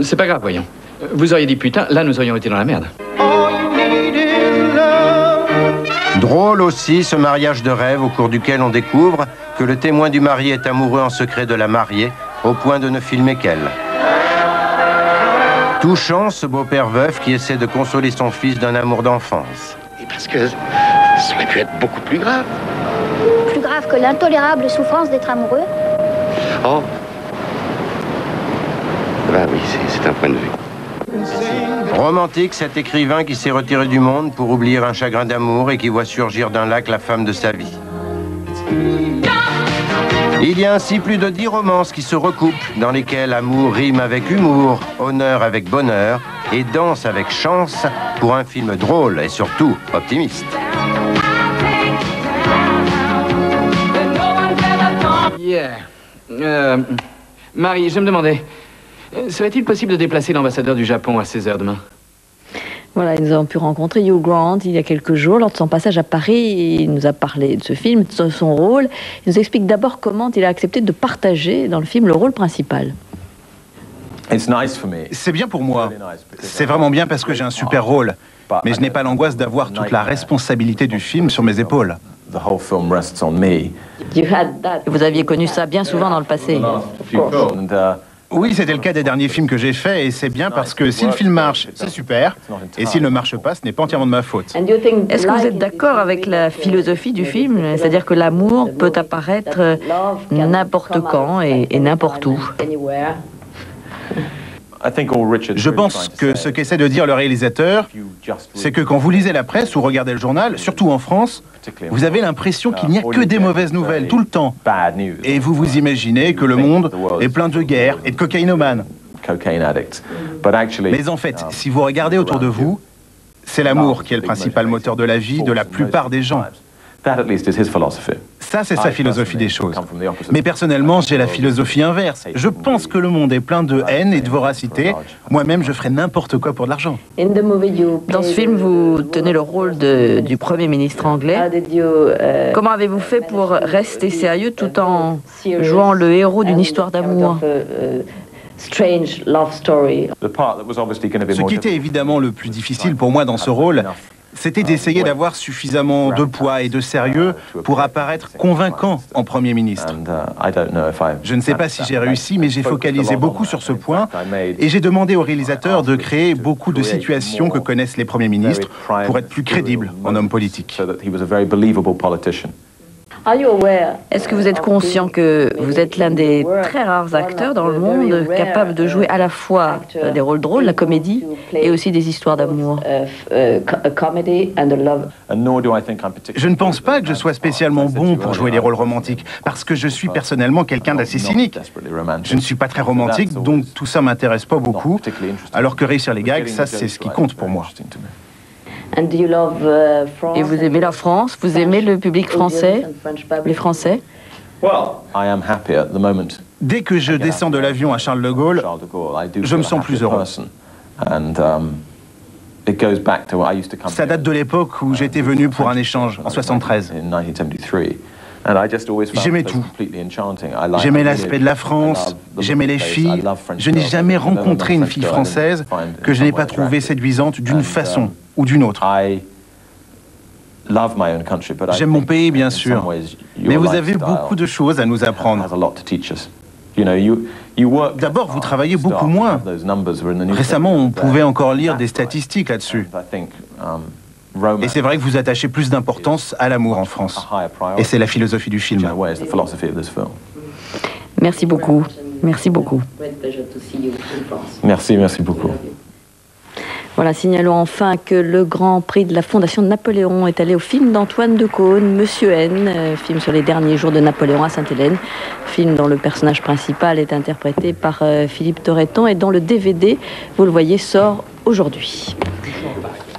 C'est pas grave, voyons. Vous auriez dit putain, là nous aurions été dans la merde. Drôle aussi ce mariage de rêve au cours duquel on découvre que le témoin du marié est amoureux en secret de la mariée, au point de ne filmer qu'elle. Touchant ce beau-père veuf qui essaie de consoler son fils d'un amour d'enfance. Et parce que ça aurait pu être beaucoup plus grave. Plus grave que l'intolérable souffrance d'être amoureux? Oh. Ben oui, c'est un point de vue. Romantique, cet écrivain qui s'est retiré du monde pour oublier un chagrin d'amour et qui voit surgir d'un lac la femme de sa vie. Il y a ainsi plus de 10 romances qui se recoupent, dans lesquelles amour rime avec humour, honneur avec bonheur et danse avec chance, pour un film drôle et surtout optimiste. Marie, je me demandais, serait-il possible de déplacer l'ambassadeur du Japon à 16h demain? Voilà, nous avons pu rencontrer Hugh Grant il y a quelques jours lors de son passage à Paris. Il nous a parlé de ce film, de son rôle. Il nous explique d'abord comment il a accepté de partager dans le film le rôle principal. C'est bien pour moi. C'est vraiment bien parce que j'ai un super rôle. Mais je n'ai pas l'angoisse d'avoir toute la responsabilité du film sur mes épaules. Vous aviez connu ça bien souvent dans le passé. Oui, c'était le cas des derniers films que j'ai faits, et c'est bien parce que si le film marche, c'est super, et s'il ne marche pas, ce n'est pas entièrement de ma faute. Est-ce que vous êtes d'accord avec la philosophie du film? C'est-à-dire que l'amour peut apparaître n'importe quand et n'importe où. Je pense que ce qu'essaie de dire le réalisateur, c'est que quand vous lisez la presse ou regardez le journal, surtout en France, vous avez l'impression qu'il n'y a que des mauvaises nouvelles tout le temps. Et vous vous imaginez que le monde est plein de guerres et de cocaïnomanes. Mais en fait, si vous regardez autour de vous, c'est l'amour qui est le principal moteur de la vie de la plupart des gens. Ça, c'est sa philosophie des choses. Mais personnellement, j'ai la philosophie inverse. Je pense que le monde est plein de haine et de voracité. Moi-même, je ferais n'importe quoi pour de l'argent. Dans ce film, vous tenez le rôle du Premier ministre anglais. Comment avez-vous fait pour rester sérieux tout en jouant le héros d'une histoire d'amour? Ce qui était évidemment le plus difficile pour moi dans ce rôle, c'était d'essayer d'avoir suffisamment de poids et de sérieux pour apparaître convaincant en Premier ministre. Je ne sais pas si j'ai réussi, mais j'ai focalisé beaucoup sur ce point et j'ai demandé au réalisateur de créer beaucoup de situations que connaissent les premiers ministres pour être plus crédible en homme politique. Est-ce que vous êtes conscient que vous êtes l'un des très rares acteurs dans le monde capables de jouer à la fois des rôles drôles, la comédie, et aussi des histoires d'amour? Je ne pense pas que je sois spécialement bon pour jouer les rôles romantiques, parce que je suis personnellement quelqu'un d'assez cynique. Je ne suis pas très romantique, donc tout ça m'intéresse pas beaucoup, alors que réussir les gags, ça c'est ce qui compte pour moi. Et vous aimez la France? Vous aimez le public français? Les Français? Dès que je descends de l'avion à Charles de Gaulle, je me sens plus heureux. Ça date de l'époque où j'étais venu pour un échange, en 73. J'aimais tout. J'aimais l'aspect de la France, j'aimais les filles. Je n'ai jamais rencontré une fille française que je n'ai pas trouvée séduisante d'une façon ou d'une autre. J'aime mon pays, bien sûr, mais vous avez beaucoup de choses à nous apprendre. D'abord, vous travaillez beaucoup moins. Récemment, on pouvait encore lire des statistiques là-dessus. Et c'est vrai que vous attachez plus d'importance à l'amour en France. Et c'est la philosophie du film. Merci beaucoup. Merci beaucoup. Merci beaucoup. Voilà, signalons enfin que le Grand Prix de la Fondation de Napoléon est allé au film d'Antoine Decaune, Monsieur N, film sur les derniers jours de Napoléon à Sainte-Hélène, film dont le personnage principal est interprété par Philippe Torreton et dont le DVD, vous le voyez, sort aujourd'hui.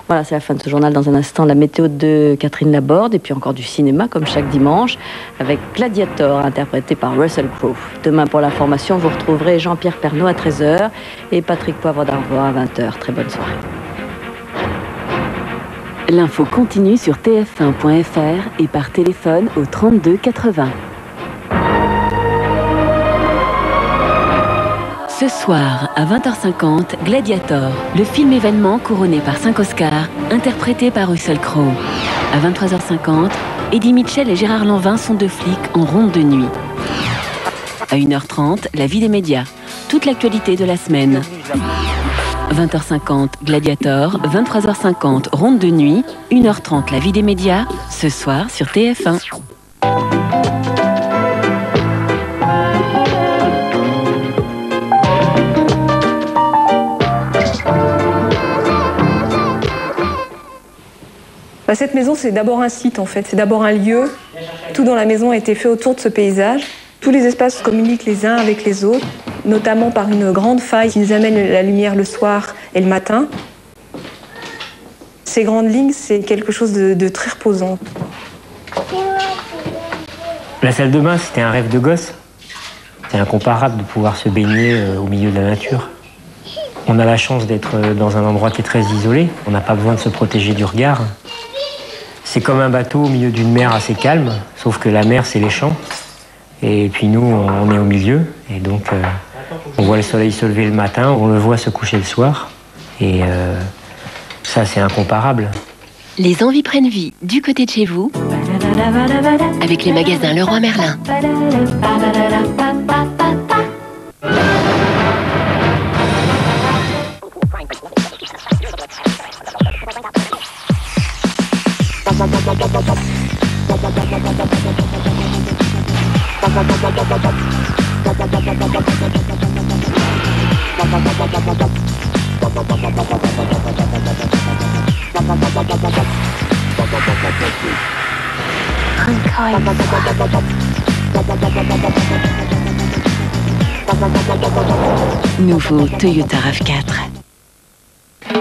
Voilà, c'est la fin de ce journal. Dans un instant, la météo de Catherine Laborde et puis encore du cinéma, comme chaque dimanche, avec Gladiator, interprété par Russell Crowe. Demain, pour l'information, vous retrouverez Jean-Pierre Pernaut à 13h et Patrick Poivre d'Arvor à 20h. Très bonne soirée. L'info continue sur tf1.fr et par téléphone au 32 80. Ce soir, à 20h50, Gladiator, le film événement couronné par 5 Oscars, interprété par Russell Crowe. À 23h50, Eddie Mitchell et Gérard Lanvin sont deux flics en ronde de nuit. À 1h30, la vie des médias, toute l'actualité de la semaine. 20h50, Gladiator, 23h50, ronde de nuit, 1h30, la vie des médias, ce soir sur TF1. Cette maison, c'est d'abord un site en fait, c'est d'abord un lieu. Tout dans la maison a été fait autour de ce paysage. Tous les espaces communiquent les uns avec les autres, notamment par une grande faille qui nous amène la lumière le soir et le matin. Ces grandes lignes, c'est quelque chose de très reposant. La salle de bain, c'était un rêve de gosse. C'est incomparable de pouvoir se baigner au milieu de la nature. On a la chance d'être dans un endroit qui est très isolé. On n'a pas besoin de se protéger du regard. C'est comme un bateau au milieu d'une mer assez calme, sauf que la mer, c'est les champs. Et puis nous, on est au milieu. Et donc, on voit le soleil se lever le matin, on le voit se coucher le soir. Et ça, c'est incomparable. Les envies prennent vie du côté de chez vous, avec les magasins Leroy Merlin. Nouveau Toyota RAV4.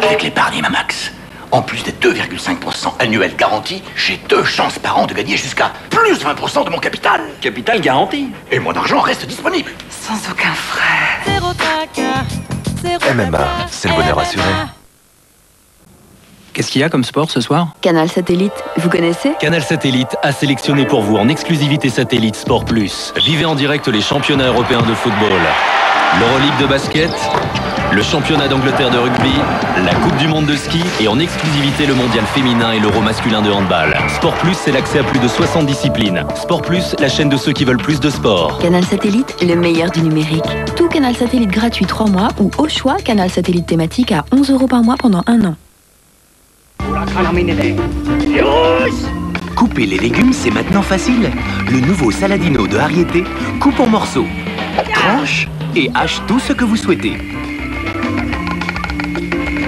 Avec l'épargne Mamax, en plus des 2,5% annuels garantis, j'ai 2 chances par an de gagner jusqu'à plus 20% de mon capital. Capital garanti. Et mon argent reste disponible. Sans aucun frais. MMA, c'est le bonheur assuré. Qu'est-ce qu'il y a comme sport ce soir? Canal Satellite, vous connaissez? Canal Satellite a sélectionné pour vous en exclusivité Satellite Sport Plus. Vivez en direct les championnats européens de football, l'Euroleague de basket, le championnat d'Angleterre de rugby, la Coupe du monde de ski et en exclusivité le mondial féminin et l'Euro masculin de handball. Sport Plus, c'est l'accès à plus de 60 disciplines. Sport Plus, la chaîne de ceux qui veulent plus de sport. Canal Satellite, le meilleur du numérique. Tout Canal Satellite gratuit 3 mois ou au choix Canal Satellite thématique à 11 € par mois pendant 1 an. Couper les légumes, c'est maintenant facile. Le nouveau Saladino de Ariete coupe en morceaux, tranche et hache tout ce que vous souhaitez.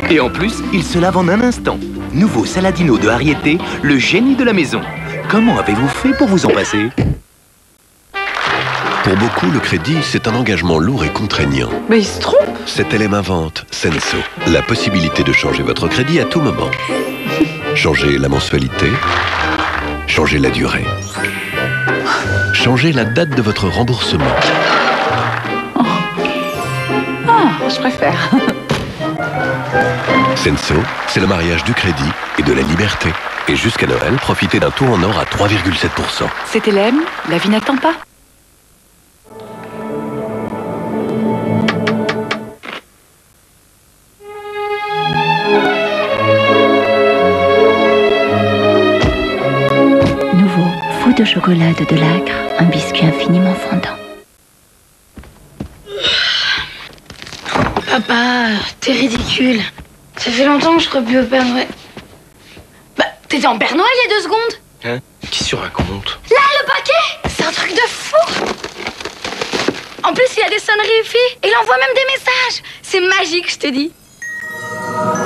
Et en plus, il se lave en un instant. Nouveau Saladino de Ariete, le génie de la maison. Comment avez-vous fait pour vous en passer? Pour beaucoup, le crédit, c'est un engagement lourd et contraignant. Mais il se trompe. Cet LM invente Senso, la possibilité de changer votre crédit à tout moment. Changer la mensualité, changer la durée, changer la date de votre remboursement. Je préfère. Senso, c'est le mariage du crédit et de la liberté. Et jusqu'à Noël, profitez d'un taux en or à 3,7%. C'est LM, la vie n'attend pas. Nouveau fou de chocolat de Delacre, un biscuit infiniment fondant. Papa, t'es ridicule. Ça fait longtemps que je crois plus au Père Noël. Bah, t'étais en Père Noël il y a 2 secondes. Hein? Qui se raconte? Là, le paquet, c'est un truc de fou. En plus, il y a des sonneries UFI. Il envoie même des messages. C'est magique, je te dis.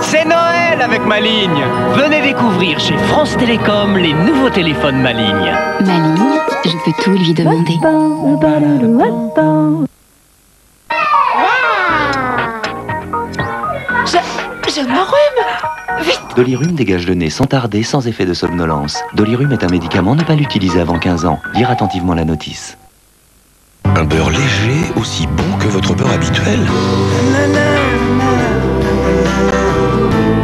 C'est Noël avec Ma Ligne. Venez découvrir chez France Télécom les nouveaux téléphones Ma Ligne. Ma Ligne, je peux tout lui demander. Je m'enrhume. Vite. Dolirum dégage le nez sans tarder, sans effet de somnolence. Dolirum est un médicament, ne pas l'utiliser avant 15 ans. Lire attentivement la notice. Un beurre léger, aussi bon que votre beurre habituel.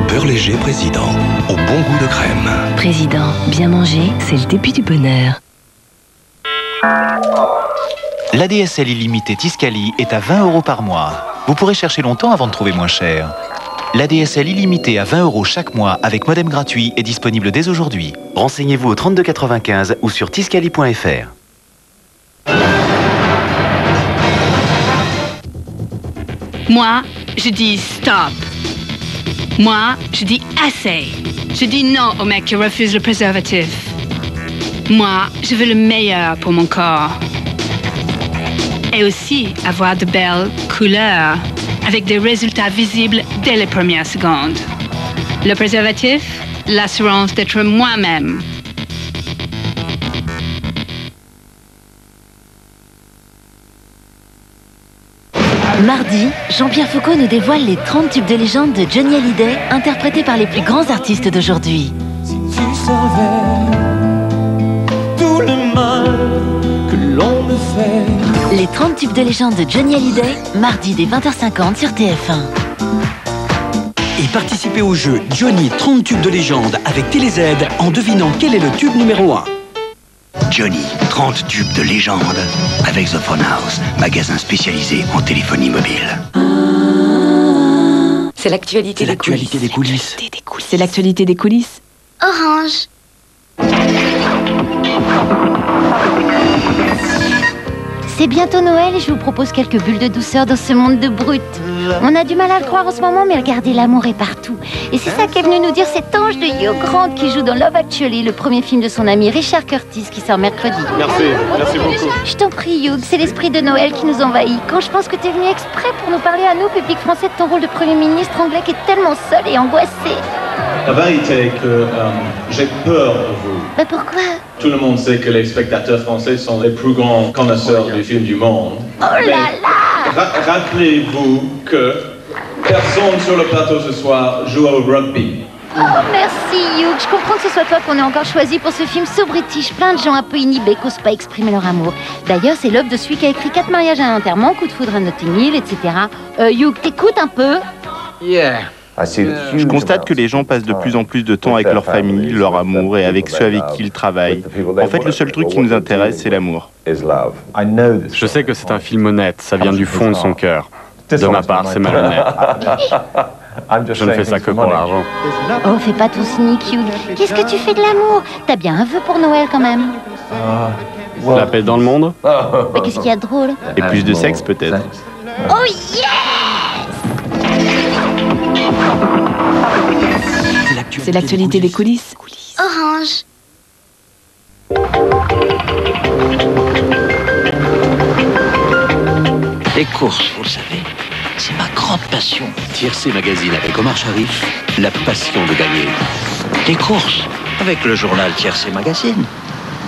Beurre léger Président, au bon goût de crème. Président, bien manger, c'est le début du bonheur. L'ADSL illimité Tiscali est à 20 € par mois. Vous pourrez chercher longtemps avant de trouver moins cher. L'ADSL illimité à 20 € chaque mois avec modem gratuit est disponible dès aujourd'hui. Renseignez-vous au 32 95 ou sur tiscali.fr. Moi, je dis stop. Moi, je dis assez. Je dis non aux mecs qui refusent le préservatif. Moi, je veux le meilleur pour mon corps. Et aussi avoir de belles couleurs, avec des résultats visibles dès les premières secondes. Le préservatif, l'assurance d'être moi-même. Mardi, Jean-Pierre Foucault nous dévoile les 30 tubes de légende de Johnny Hallyday, interprétés par les plus grands artistes d'aujourd'hui. Si tu savais tout le mal que l'on me fait. Les 30 tubes de légende de Johnny Hallyday, mardi dès 20h50 sur TF1. Et participez au jeu Johnny 30 tubes de légende avec TéléZ en devinant quel est le tube numéro 1. Johnny, 30 tubes de légende avec The Phone House, magasin spécialisé en téléphonie mobile. C'est l'actualité des coulisses. C'est l'actualité des coulisses. Orange. C'est bientôt Noël et je vous propose quelques bulles de douceur dans ce monde de brutes. On a du mal à le croire en ce moment, mais regardez, l'amour est partout. Et c'est ça qu'est venu nous dire cet ange de Hugh Grant qui joue dans Love Actually, le premier film de son ami Richard Curtis qui sort mercredi. Merci beaucoup. Je t'en prie Hugh, c'est l'esprit de Noël qui nous envahit. Quand je pense que t'es venu exprès pour nous parler à nous, public français, de ton rôle de Premier ministre anglais qui est tellement seul et angoissé. La vérité est que j'ai peur de vous. Bah pourquoi? Tout le monde sait que les spectateurs français sont les plus grands connaisseurs du film du monde. Oh là là! Rappelez-vous que personne sur le plateau ce soir joue au rugby. Oh merci Hugh, je comprends que ce soit toi qu'on ait encore choisi pour ce film so british. Plein de gens un peu inhibés qu'osent pas exprimer leur amour. D'ailleurs, c'est l'œuvre de celui qui a écrit 4 mariages à un enterrement, Coup de foudre à Notting Hill, etc. Hugh, t'écoutes un peu? Yeah. Je constate que les gens passent de plus en plus de temps avec leur famille, leur amour et avec ceux avec qui ils travaillent. En fait, le seul truc qui nous intéresse, c'est l'amour. Je sais que c'est un film honnête, ça vient du fond de son cœur. De ma part, c'est malhonnête. Je ne fais ça que pour l'argent. Oh, fais pas ton cynique, Hugh. Qu'est-ce que tu fais de l'amour? T'as bien un vœu pour Noël quand même. La paix dans le monde? Mais qu'est-ce qu'il y a de drôle? Et plus de sexe, peut-être. Oh yeah! C'est l'actualité des coulisses. Orange. Les courses, vous le savez, c'est ma grande passion. Tiercé Magazine avec Omar Sharif, la passion de gagner. Les courses, avec le journal Tiercé Magazine.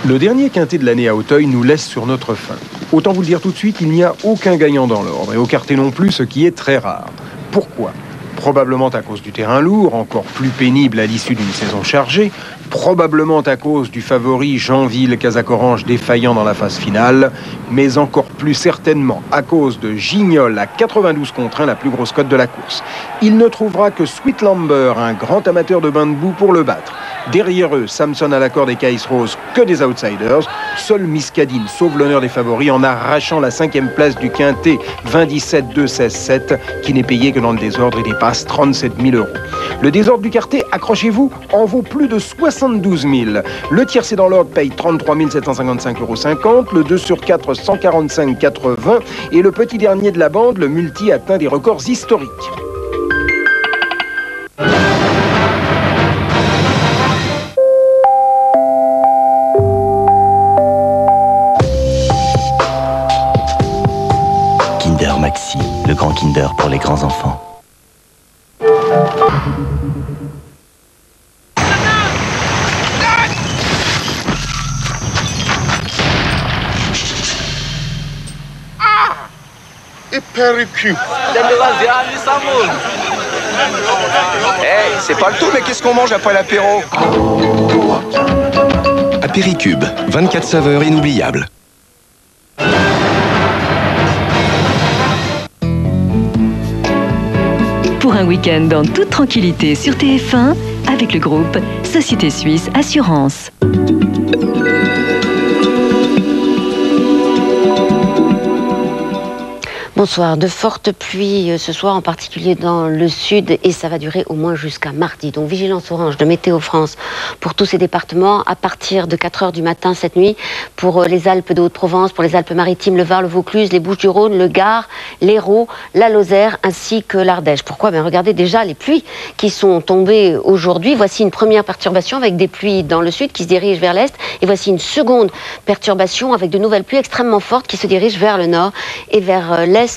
Le dernier quintet de l'année à Auteuil nous laisse sur notre faim. Autant vous le dire tout de suite, il n'y a aucun gagnant dans l'ordre, et au quartet non plus, ce qui est très rare. Pourquoi ? Probablement à cause du terrain lourd, encore plus pénible à l'issue d'une saison chargée, probablement à cause du favori Jeanville-Casacorange défaillant dans la phase finale, mais encore plus certainement à cause de Gignol à 92 contre 1, la plus grosse cote de la course. Il ne trouvera que Sweet Lamber, un grand amateur de bain de boue, pour le battre. Derrière eux, Samson à l'accord des Case Rose, que des outsiders. Seul Miscadine sauve l'honneur des favoris en arrachant la 5e place du quintet 20-17-2-16-7, qui n'est payé que dans le désordre et dépasse 37 000 €. Le désordre du quartet, accrochez-vous, en vaut plus de 72 000. Le tiercé dans l'ordre paye 33 755,50 €, le 2 sur 4 145,80 et le petit dernier de la bande, le multi, atteint des records historiques. Kinder Maxi, le grand Kinder pour les grands enfants. Hypercube. Hey, c'est pas le tout, mais qu'est-ce qu'on mange après l'apéro? Apéricube, 24 saveurs inoubliables. Pour un week-end en toute tranquillité sur TF1 avec le groupe Société Suisse Assurance. Bonsoir. De fortes pluies ce soir, en particulier dans le sud, et ça va durer au moins jusqu'à mardi. Donc vigilance orange de Météo France pour tous ces départements à partir de 4 h du matin cette nuit pour les Alpes de Haute-Provence, pour les Alpes-Maritimes, le Var, le Vaucluse, les Bouches-du-Rhône, le Gard, l'Hérault, la Lozère ainsi que l'Ardèche. Pourquoi? Regardez déjà les pluies qui sont tombées aujourd'hui. Voici une première perturbation avec des pluies dans le sud qui se dirigent vers l'est, et voici une seconde perturbation avec de nouvelles pluies extrêmement fortes qui se dirigent vers le nord et vers l'est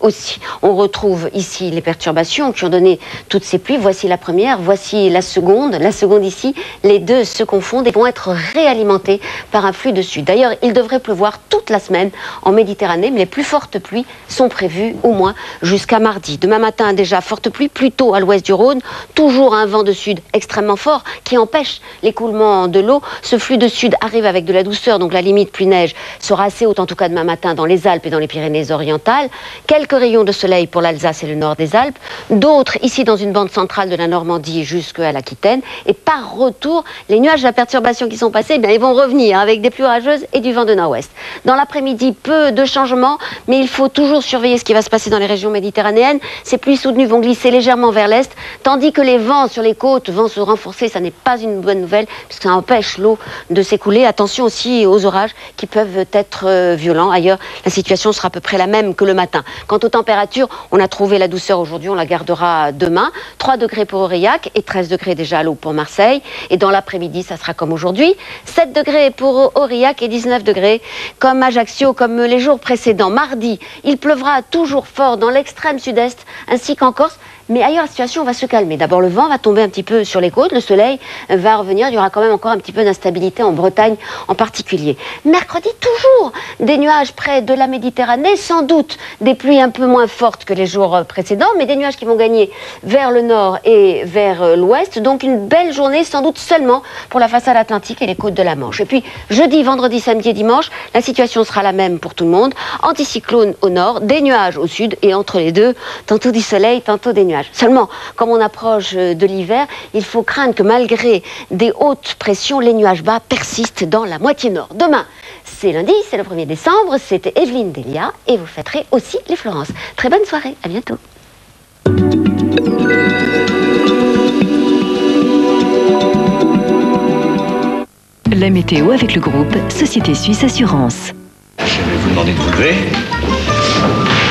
aussi. On retrouve ici les perturbations qui ont donné toutes ces pluies. Voici la première, voici la seconde ici. Les deux se confondent et vont être réalimentés par un flux de sud. D'ailleurs, il devrait pleuvoir toute la semaine en Méditerranée, mais les plus fortes pluies sont prévues au moins jusqu'à mardi. Demain matin, déjà, forte pluie, plutôt à l'ouest du Rhône, toujours un vent de sud extrêmement fort qui empêche l'écoulement de l'eau. Ce flux de sud arrive avec de la douceur, donc la limite pluie-neige sera assez haute, en tout cas demain matin, dans les Alpes et dans les Pyrénées-Orientales. Quelques rayons de soleil pour l'Alsace et le nord des Alpes, d'autres ici dans une bande centrale de la Normandie jusqu'à l'Aquitaine. Et par retour, les nuages à perturbation qui sont passés, ils vont revenir avec des pluies orageuses et du vent de nord-ouest. Dans l'après-midi, peu de changements, mais il faut toujours surveiller ce qui va se passer dans les régions méditerranéennes. Ces pluies soutenues vont glisser légèrement vers l'est, tandis que les vents sur les côtes vont se renforcer. Ça n'est pas une bonne nouvelle, puisque ça empêche l'eau de s'écouler. Attention aussi aux orages qui peuvent être violents. Ailleurs, la situation sera à peu près la même que le matin. Quant aux températures, on a trouvé la douceur aujourd'hui, on la gardera demain. 3 degrés pour Aurillac et 13 degrés déjà à l'eau pour Marseille. Et dans l'après-midi, ça sera comme aujourd'hui. 7 degrés pour Aurillac et 19 degrés comme Ajaccio, comme les jours précédents. Mardi, il pleuvra toujours fort dans l'extrême sud-est ainsi qu'en Corse. Mais ailleurs, la situation va se calmer. D'abord, le vent va tomber un petit peu sur les côtes, le soleil va revenir. Il y aura quand même encore un petit peu d'instabilité en Bretagne en particulier. Mercredi, toujours des nuages près de la Méditerranée, sans doute des pluies un peu moins fortes que les jours précédents, mais des nuages qui vont gagner vers le nord et vers l'ouest. Donc une belle journée, sans doute seulement pour la façade atlantique et les côtes de la Manche. Et puis, jeudi, vendredi, samedi et dimanche, la situation sera la même pour tout le monde. Anticyclone au nord, des nuages au sud, et entre les deux, tantôt du soleil, tantôt des nuages. Seulement, comme on approche de l'hiver, il faut craindre que malgré des hautes pressions, les nuages bas persistent dans la moitié nord. Demain, c'est lundi, c'est le 1er décembre, c'était Evelyne Delia et vous fêterez aussi les Florences. Très bonne soirée, à bientôt. La météo avec le groupe Société Suisse Assurance. Je vais vous demander de vous lever.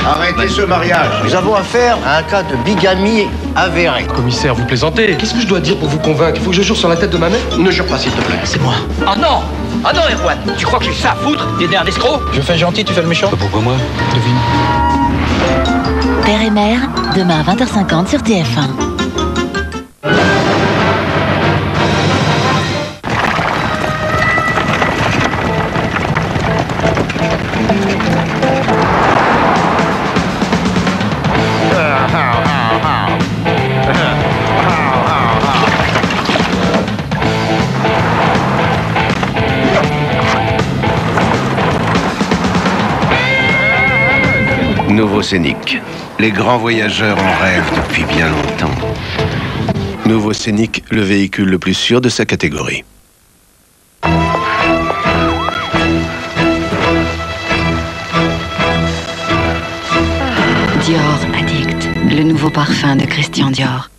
Arrêtez ce mariage. Nous avons affaire à un cas de bigamie avéré. Commissaire, vous plaisantez. Qu'est-ce que je dois dire pour vous convaincre? Il faut que je jure sur la tête de ma mère? Ne jure pas, s'il te plaît. C'est moi. Oh non! Oh non, Erwan! Tu crois que j'ai ça à foutre d'aider un escroc? Je fais gentil, tu fais le méchant. Pourquoi moi? Devine. Père et mère, demain à 20h50 sur TF1. Nouveau Scénic. Les grands voyageurs en rêvent depuis bien longtemps. Nouveau Scénic, le véhicule le plus sûr de sa catégorie. Dior Addict, le nouveau parfum de Christian Dior.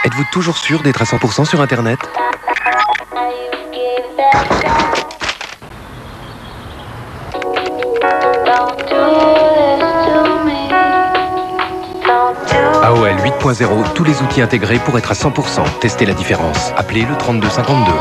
Êtes-vous toujours sûr d'être à 100% sur Internet? AOL 8.0, tous les outils intégrés pour être à 100%. Testez la différence. Appelez le 3252.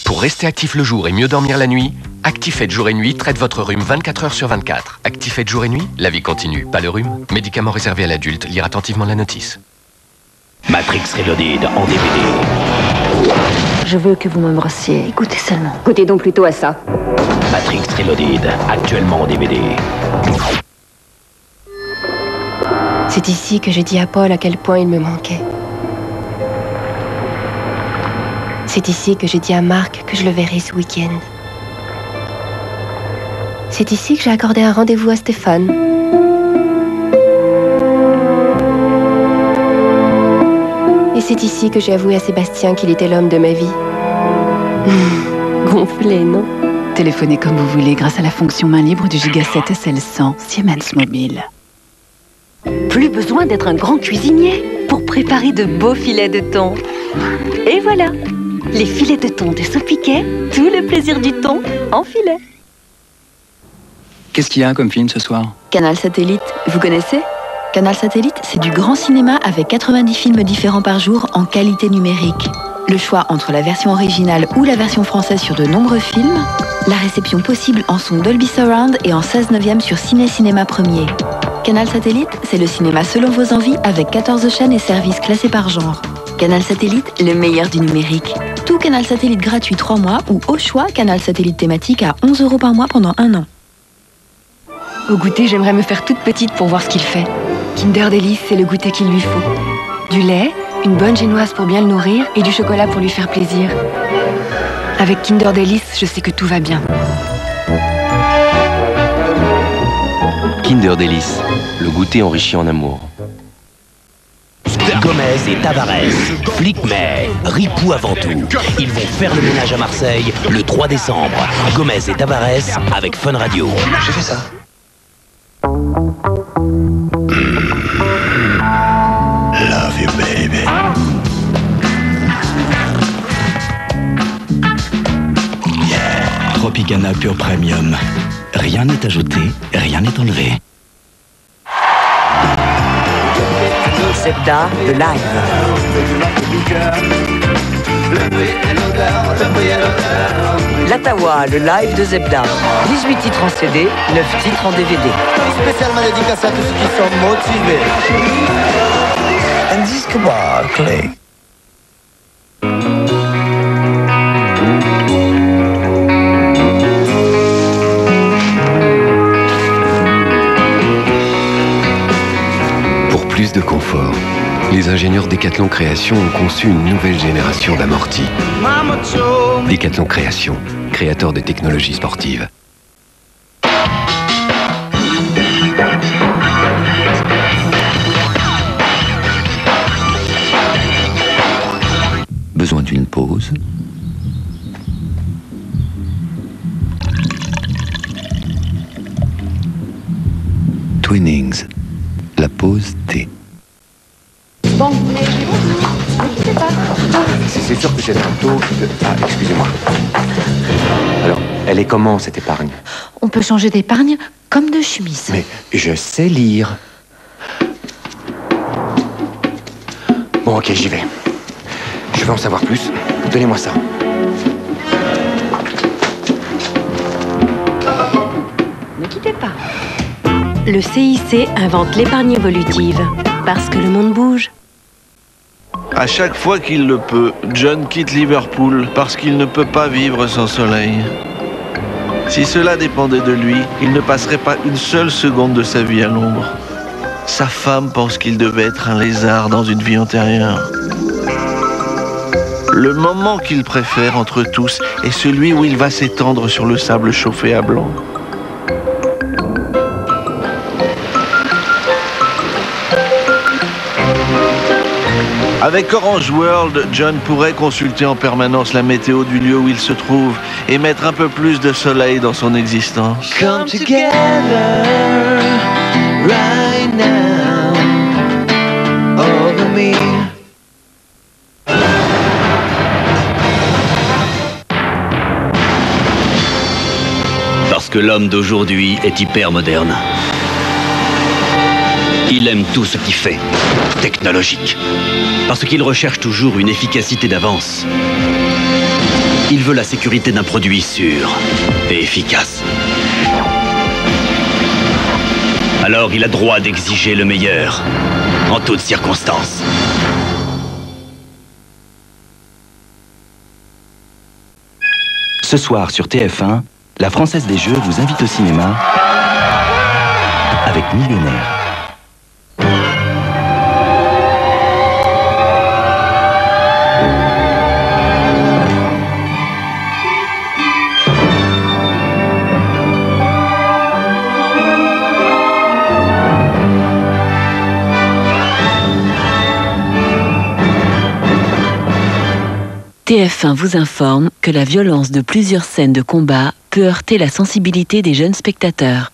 Pour rester actif le jour et mieux dormir la nuit, Actifed jour et nuit traite votre rhume 24 heures sur 24. Actifed jour et nuit, la vie continue, pas le rhume. Médicament réservé à l'adulte, lire attentivement la notice. Matrix Reloaded en DVD. Je veux que vous m'embrassiez. Écoutez seulement. Écoutez donc plutôt à ça. Matrix Reloaded, actuellement en DVD. C'est ici que j'ai dit à Paul à quel point il me manquait. C'est ici que j'ai dit à Marc que je le verrai ce week-end. C'est ici que j'ai accordé un rendez-vous à Stéphane. Et c'est ici que j'ai avoué à Sébastien qu'il était l'homme de ma vie. Gonflé, non? Téléphonez comme vous voulez grâce à la fonction main libre du Giga 7 SL100 Siemens Mobile. Plus besoin d'être un grand cuisinier pour préparer de beaux filets de thon. Et voilà, les filets de thon de Sopiquet, tout le plaisir du thon en filet. Qu'est-ce qu'il y a comme film ce soir? Canal Satellite, vous connaissez? Canal Satellite, c'est du grand cinéma avec 90 films différents par jour en qualité numérique. Le choix entre la version originale ou la version française sur de nombreux films, la réception possible en son Dolby Surround et en 16/9 sur Ciné Cinéma Premier. Canal Satellite, c'est le cinéma selon vos envies avec 14 chaînes et services classés par genre. Canal Satellite, le meilleur du numérique. Tout Canal Satellite gratuit 3 mois ou au choix Canal Satellite thématique à 11 € par mois pendant 1 an. Au goûter, j'aimerais me faire toute petite pour voir ce qu'il fait. Kinder Delice, c'est le goûter qu'il lui faut. Du lait, une bonne génoise pour bien le nourrir et du chocolat pour lui faire plaisir. Avec Kinder Delice, je sais que tout va bien. Kinder Delice, le goûter enrichi en amour. Gomez et Tavares, flic mais ripoux avant tout. Ils vont faire le ménage à Marseille le 3 décembre. Gomez et Tavares avec Fun Radio. J'ai fait ça. Love you, baby. Yeah. Tropicana Pure Premium. Rien n'est ajouté, rien n'est enlevé. Zebda, le live. L'Atawa, le live de Zebda. 18 titres en CD, 9 titres en DVD. Spécialement dédicacé à tous ceux qui sont motivés. Un disque Barclay. Pour plus de confort, les ingénieurs Decathlon Création ont conçu une nouvelle génération d'amortis. Decathlon Création, créateur de technologies sportives. Besoin d'une pause? Twinings, la pause thé. Bon, n'inquiétez pas. C'est sûr que c'est un taux de... Ah, excusez-moi. Alors, elle est comment, cette épargne? On peut changer d'épargne comme de chemise. Mais je sais lire. Bon, ok, j'y vais. Je veux en savoir plus. Donnez-moi ça. Ne quittez pas. Le CIC invente l'épargne évolutive. Parce que le monde bouge. À chaque fois qu'il le peut, John quitte Liverpool parce qu'il ne peut pas vivre sans soleil. Si cela dépendait de lui, il ne passerait pas une seule seconde de sa vie à l'ombre. Sa femme pense qu'il devait être un lézard dans une vie antérieure. Le moment qu'il préfère entre tous est celui où il va s'étendre sur le sable chauffé à blanc. Avec Orange World, John pourrait consulter en permanence la météo du lieu où il se trouve et mettre un peu plus de soleil dans son existence. Come together right now over me. Parce que l'homme d'aujourd'hui est hyper moderne. Il aime tout ce qui fait technologique. Parce qu'il recherche toujours une efficacité d'avance. Il veut la sécurité d'un produit sûr et efficace. Alors il a droit d'exiger le meilleur, en toutes circonstances. Ce soir sur TF1, la Française des Jeux vous invite au cinéma avec Millionnaire. TF1 vous informe que la violence de plusieurs scènes de combat peut peut heurter la sensibilité des jeunes spectateurs.